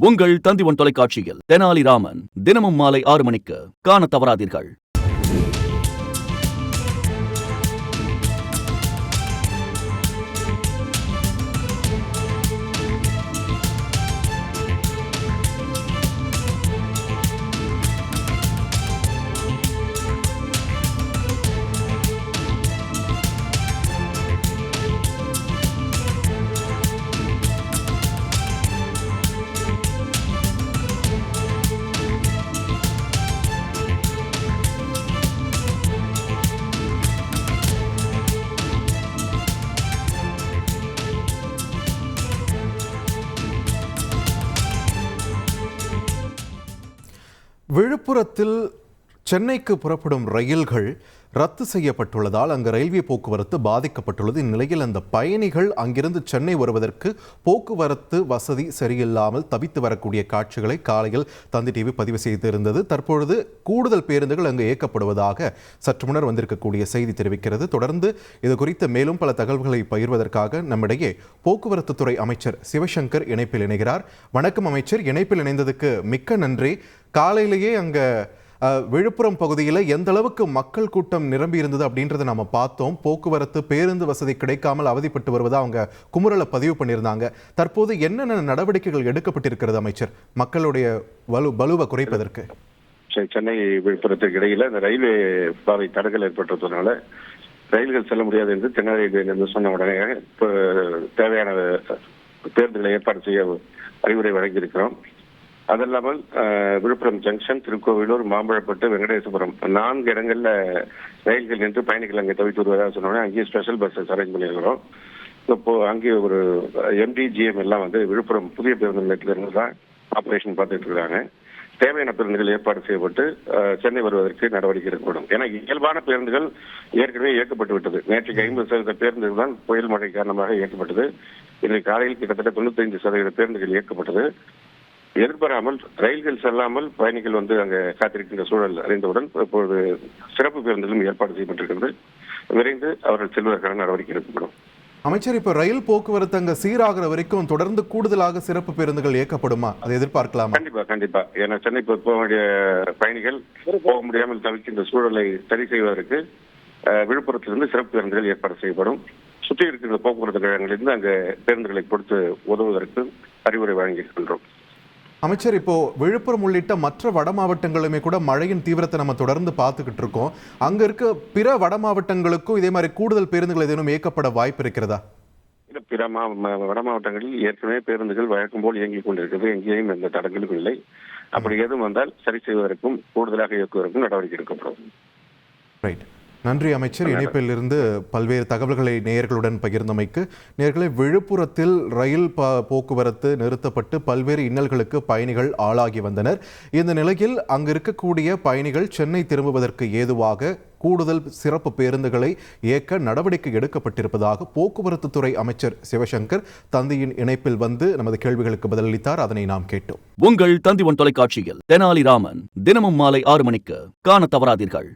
உங்கள் தந்திவன் தொலைக்காட்சியில் தெனாலிராமன் தினமும் மாலை 6 மணிக்கு காணத் தவறாதீர்கள். விழுப்புரத்தில் சென்னைக்கு புறப்படும் ரயில்கள் ரத்து செய்யப்பட்டுள்ளதால் அங்கு ரயில்வே போக்குவரத்து பாதிக்கப்பட்டுள்ளது. இந்நிலையில் அந்த பயணிகள் அங்கிருந்து சென்னை வருவதற்கு போக்குவரத்து வசதி சரியில்லாமல் தவித்து வரக்கூடிய காட்சிகளை காலையில் தந்தி டிவி பதிவு செய்திருந்தது. தற்பொழுது கூடுதல் பேருந்துகள் அங்கு இயக்கப்படுவதாக சற்று முன்னர் வந்திருக்கக்கூடிய செய்தி தெரிவிக்கிறது. தொடர்ந்து இது குறித்த மேலும் பல தகவல்களை பகிர்வதற்காக நம்மிடையே போக்குவரத்து துறை அமைச்சர் சிவசங்கர் இணைப்பில் இணைகிறார். வணக்கம் அமைச்சர், இணைப்பில் இணைந்ததுக்கு மிக்க நன்றி. காலையிலேயே அங்க விழுப்புரம் பகுதியில் எந்த அளவுக்கு மக்கள் கூட்டம் நிரம்பி இருந்தது அப்படின்றத நம்ம பார்த்தோம். போக்குவரத்து பேருந்து வசதி கிடைக்காமல் அவதிப்பட்டு வருவதா அவங்க குமுறலை பதிவு பண்ணியிருந்தாங்க. தற்போது என்னென்ன நடவடிக்கைகள் எடுக்கப்பட்டிருக்கிறது அமைச்சர் மக்களுடைய வலுவை குறைப்பதற்கு? சென்னை விழுப்புரத்துக்கு இடையில இந்த ரயில்வே பாதை தடங்கல் ஏற்பட்டதுனால ரயில்கள் செல்ல முடியாது என்று தென்னை ரயில்வே சொன்ன உடனே தேவையான பேருந்துகளை ஏற்பாடு செய்ய அறிவுரை வழங்கியிருக்கிறோம். அதல்லாமல் விழுப்புரம் ஜங்ஷன், திருக்கோவிலூர், மாம்பழப்பட்டு, வெங்கடேசபுரம் 4 இடங்கள்ல ரயில்கள் நின்று பயணிகள் அங்கே தவித்து வருவதாக சொன்னோன்னே அங்கேயே ஸ்பெஷல் பஸ்ஸஸ் அரேஞ்ச் பண்ணியிருக்கிறோம். இப்போ அங்கே ஒரு MDGM எல்லாம் விழுப்புரம் புதிய பேருந்து நிலையத்திலிருந்து தான் ஆபரேஷன் பார்த்துட்டு இருக்காங்க. தேவையான பேருந்துகள் ஏற்பாடு செய்யப்பட்டு சென்னை வருவதற்கு நடவடிக்கை எடுக்கப்படும். ஏன்னா இயல்பான பேருந்துகள் ஏற்கனவே இயக்கப்பட்டு விட்டது. நேற்றுக்கு 50% பேருந்துகள் தான் புயல் மழை காரணமாக இயக்கப்பட்டது. இன்றைக்கு காலையில் கிட்டத்தட்ட 95% பேருந்துகள் இயக்கப்பட்டது. எதிர்பாராமல் ரயில்கள் செல்லாமல் பயணிகள் அங்கே காத்திருக்கின்ற சூழல் அறிந்தவுடன் இப்பொழுது சிறப்பு பேருந்துகளும் ஏற்பாடு செய்யப்பட்டிருக்கிறது. விரைந்து அவர்கள் செல்வதற்கான நடவடிக்கை எடுக்கப்படும். அமைச்சர், இப்ப ரயில் போக்குவரத்து அங்க சீராகிற வரைக்கும் தொடர்ந்து கூடுதலாக சிறப்பு பேருந்துகள் இயக்கப்படுமா? அதை எதிர்பார்க்கலாம். கண்டிப்பா. ஏன்னா சென்னை போக வேண்டிய பயணிகள் போக முடியாமல் தவிக்கின்ற சூழலை சரி செய்வதற்கு விழுப்புரத்திலிருந்து சிறப்பு பேருந்துகள் ஏற்பாடு செய்யப்படும். சுற்றி இருக்கின்ற போக்குவரத்து கழகங்களிலிருந்து அங்கே பேருந்துகளை கொடுத்து உதவுவதற்கு அறிவுரை வழங்கியிருக்கின்றோம். அமைச்சர், இப்போ விழுப்புரம் உள்ளிட்ட மற்ற வட மாவட்டங்களுமே கூட மழையின் தீவிரத்தை நம்ம தொடர்ந்து பார்த்துக்கிட்டு இருக்கோம். அங்க இருக்க பிற வட மாவட்டங்களுக்கும் இதே மாதிரி கூடுதல் பேருந்துகள் ஏதேனும் இயக்கப்பட வாய்ப்பு இருக்கிறதா? பிற வட மாவட்டங்களில் ஏற்கனவே பேருந்துகள் வழக்கம் போல் இயங்கிக் கொண்டிருக்கிறது. எங்கேயும் எந்த தடங்களும் இல்லை. அப்படி எதுவும் வந்தால் சரி செய்வதற்கும் கூடுதலாக இயக்குவதற்கும் நடவடிக்கை எடுக்கப்படும். ரைட், நன்றி அமைச்சர். இணைப்பில் இருந்து பல்வேறு தகவல்களை நேயர்களுடன் பகிர்ந்தமைக்கு. நேயர்களே, விழுப்புரத்தில் ரயில் போக்குவரத்து நிறுத்தப்பட்டு பல்வேறு இன்னல்களுக்கு பயணிகள் ஆளாகி வந்தனர். இந்த நிலையில் அங்கு இருக்கக்கூடிய பயணிகள் சென்னை திரும்புவதற்கு ஏதுவாக கூடுதல் சிறப்பு பேருந்துகளை இயக்க நடவடிக்கை எடுக்கப்பட்டிருப்பதாக போக்குவரத்து துறை அமைச்சர் சிவசங்கர் தந்தியின் இணைப்பில் வந்து நமது கேள்விகளுக்கு பதிலளித்தார். அதனை நாம் கேட்டோம். உங்கள் தந்திவன் தொலைக்காட்சியில் தெனாலிராமன் தினமும் மாலை 6 மணிக்கு காணத் தவறாதீர்கள்.